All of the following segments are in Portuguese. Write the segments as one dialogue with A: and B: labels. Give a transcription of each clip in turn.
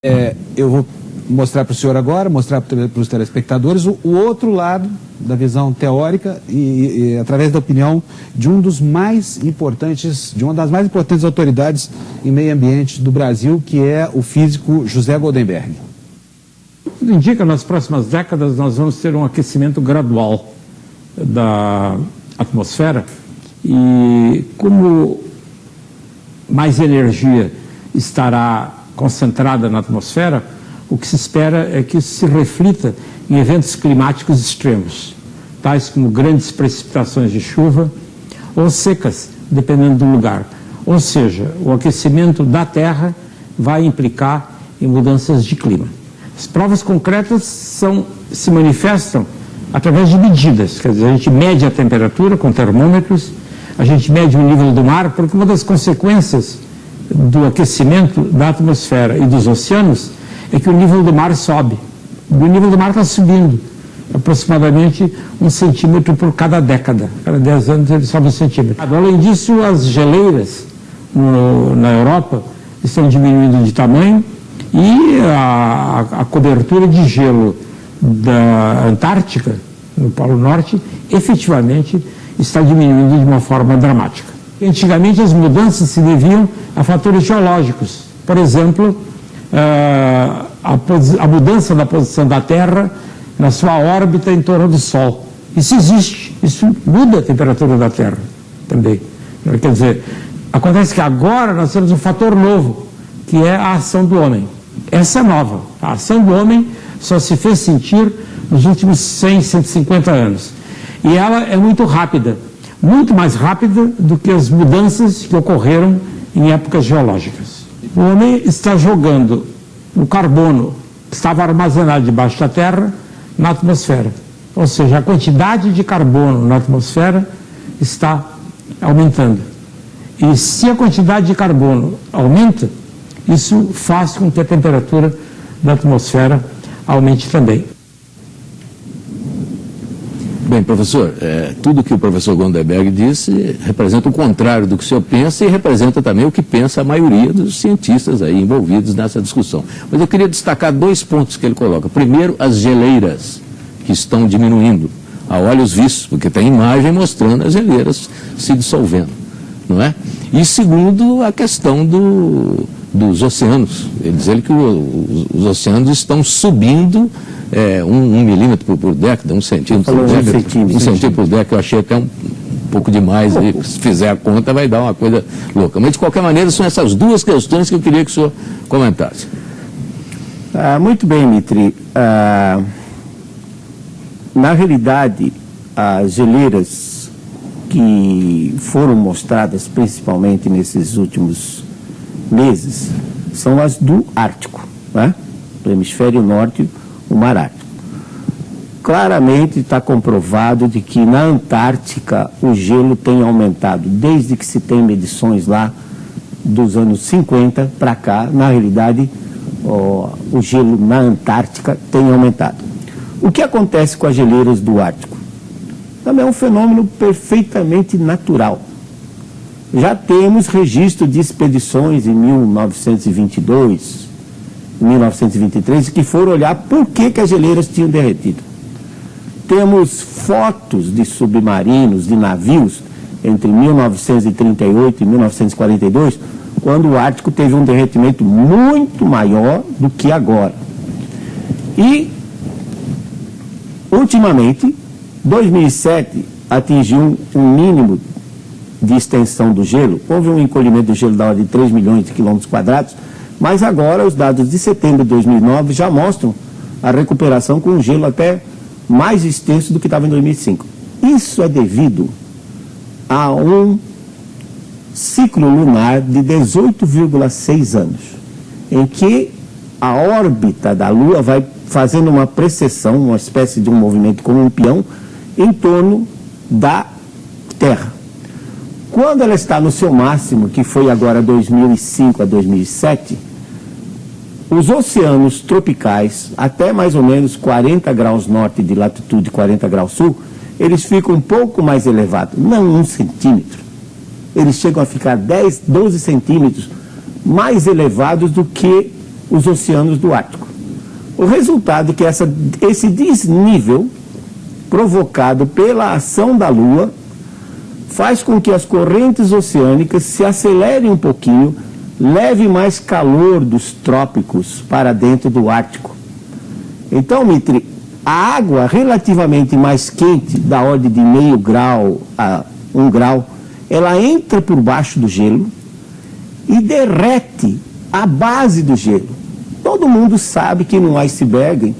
A: Eu vou mostrar para o senhor agora, mostrar para os telespectadores o outro lado da visão teórica e através da opinião de uma das mais importantes autoridades em meio ambiente do Brasil, que é o físico José Goldenberg.
B: Tudo indica que nas próximas décadas nós vamos ter um aquecimento gradual da atmosfera e como mais energia estará concentrada na atmosfera, o que se espera é que isso se reflita em eventos climáticos extremos, tais como grandes precipitações de chuva ou secas, dependendo do lugar. Ou seja, o aquecimento da Terra vai implicar em mudanças de clima. As provas concretas se manifestam através de medidas, quer dizer, a gente mede a temperatura com termômetros, a gente mede o nível do mar, porque uma das consequências do aquecimento da atmosfera e dos oceanos é que o nível do mar sobe. O nível do mar está subindo, aproximadamente 1 centímetro por cada década. Cada 10 anos ele sobe 1 centímetro. Além disso, as geleiras na Europa estão diminuindo de tamanho e a cobertura de gelo da Antártica, no Polo Norte, efetivamente está diminuindo de uma forma dramática. Antigamente as mudanças se deviam a fatores geológicos. Por exemplo, a mudança da posição da Terra na sua órbita em torno do Sol. Isso existe, isso muda a temperatura da Terra também. Quer dizer, acontece que agora nós temos um fator novo, que é a ação do homem. Essa é nova. A ação do homem só se fez sentir nos últimos 100, 150 anos. E ela é muito rápida, muito mais rápida do que as mudanças que ocorreram em épocas geológicas. O homem está jogando o carbono que estava armazenado debaixo da Terra na atmosfera. Ou seja, a quantidade de carbono na atmosfera está aumentando. E se a quantidade de carbono aumenta, isso faz com que a temperatura da atmosfera aumente também.
C: Bem, professor, tudo que o professor Goldenberg disse representa o contrário do que o senhor pensa e representa também o que pensa a maioria dos cientistas aí envolvidos nessa discussão. Mas eu queria destacar 2 pontos que ele coloca. Primeiro, as geleiras, que estão diminuindo a olhos vistos, porque tem imagem mostrando as geleiras se dissolvendo, não é? E segundo, a questão dos oceanos. Ele diz que os oceanos estão subindo 1 milímetro por década, 1 centímetro por década. 1 centímetro por década, eu achei até um pouco demais. E se fizer a conta, vai dar uma coisa louca. Mas, de qualquer maneira, são essas 2 questões que eu queria que o senhor comentasse.
D: Muito bem, Mitri. Na realidade, as geleiras que foram mostradas principalmente nesses últimos meses são as do Ártico, né? Do hemisfério norte, o Mar Ártico. Claramente está comprovado de que na Antártica o gelo tem aumentado desde que se tem medições lá dos anos 50 para cá. Na realidade, o gelo na Antártica tem aumentado. O que acontece com as geleiras do Ártico? Também é um fenômeno perfeitamente natural. Já temos registro de expedições em 1922, 1923, que foram olhar por que as geleiras tinham derretido. Temos fotos de submarinos, de navios, entre 1938 e 1942, quando o Ártico teve um derretimento muito maior do que agora. E, ultimamente, 2007 atingiu um mínimo de extensão do gelo. Houve um encolhimento do gelo da ordem de 3 milhões de quilômetros quadrados, mas agora os dados de setembro de 2009 já mostram a recuperação com um gelo até mais extenso do que estava em 2005. Isso é devido a um ciclo lunar de 18,6 anos, em que a órbita da Lua vai fazendo uma precessão, uma espécie de um movimento como um peão, em torno da Terra. Quando ela está no seu máximo, que foi agora 2005 a 2007, os oceanos tropicais, até mais ou menos 40 graus norte de latitude e 40 graus sul, eles ficam um pouco mais elevados, não 1 centímetro. Eles chegam a ficar 10, 12 centímetros mais elevados do que os oceanos do Ártico. O resultado é que esse desnível provocado pela ação da Lua faz com que as correntes oceânicas se acelerem um pouquinho, leve mais calor dos trópicos para dentro do Ártico. Então, Mitri, a água relativamente mais quente, da ordem de meio grau a 1 grau, ela entra por baixo do gelo e derrete a base do gelo. Todo mundo sabe que no iceberg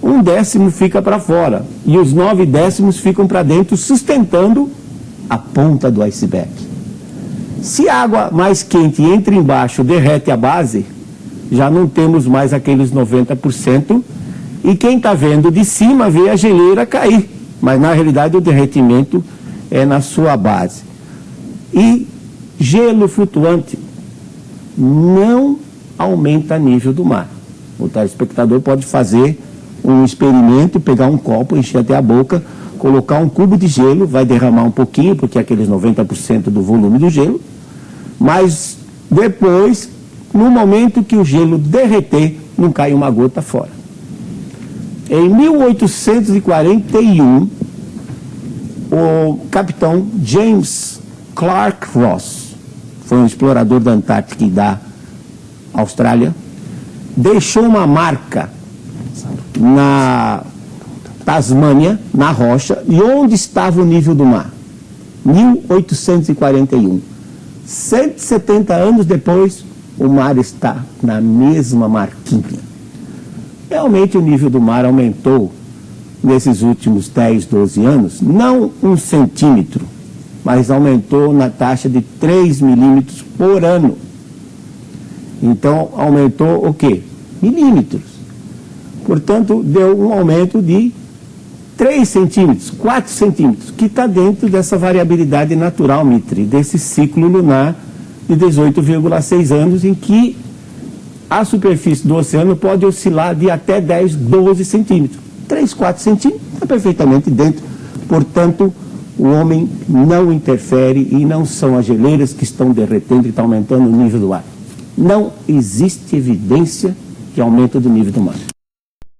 D: 1/10 fica para fora e os 9/10 ficam para dentro, sustentando a ponta do iceberg. Se a água mais quente entra embaixo, derrete a base, já não temos mais aqueles 90%, e quem está vendo de cima vê a geleira cair, mas na realidade o derretimento é na sua base. E gelo flutuante não aumenta nível do mar. O telespectador pode fazer um experimento, pegar um copo, encher até a boca, colocar um cubo de gelo, vai derramar um pouquinho, porque é aqueles 90% do volume do gelo, mas depois, no momento que o gelo derreter, não cai uma gota fora. Em 1841, o capitão James Clark Ross, foi um explorador da Antártica e da Austrália, deixou uma marca na Tasmânia, na rocha, e onde estava o nível do mar? 1841. 170 anos depois, o mar está na mesma marquinha. Realmente o nível do mar aumentou nesses últimos 10, 12 anos, não 1 centímetro, mas aumentou na taxa de 3 milímetros por ano. Então, aumentou o quê? Milímetros. Portanto, deu um aumento de 3 centímetros, 4 centímetros, que está dentro dessa variabilidade natural, Mitri, desse ciclo lunar de 18,6 anos, em que a superfície do oceano pode oscilar de até 10, 12 centímetros. 3, 4 centímetros está perfeitamente dentro. Portanto, o homem não interfere e não são as geleiras que estão derretendo e estão aumentando o nível do ar. Não existe evidência de aumento do nível do mar.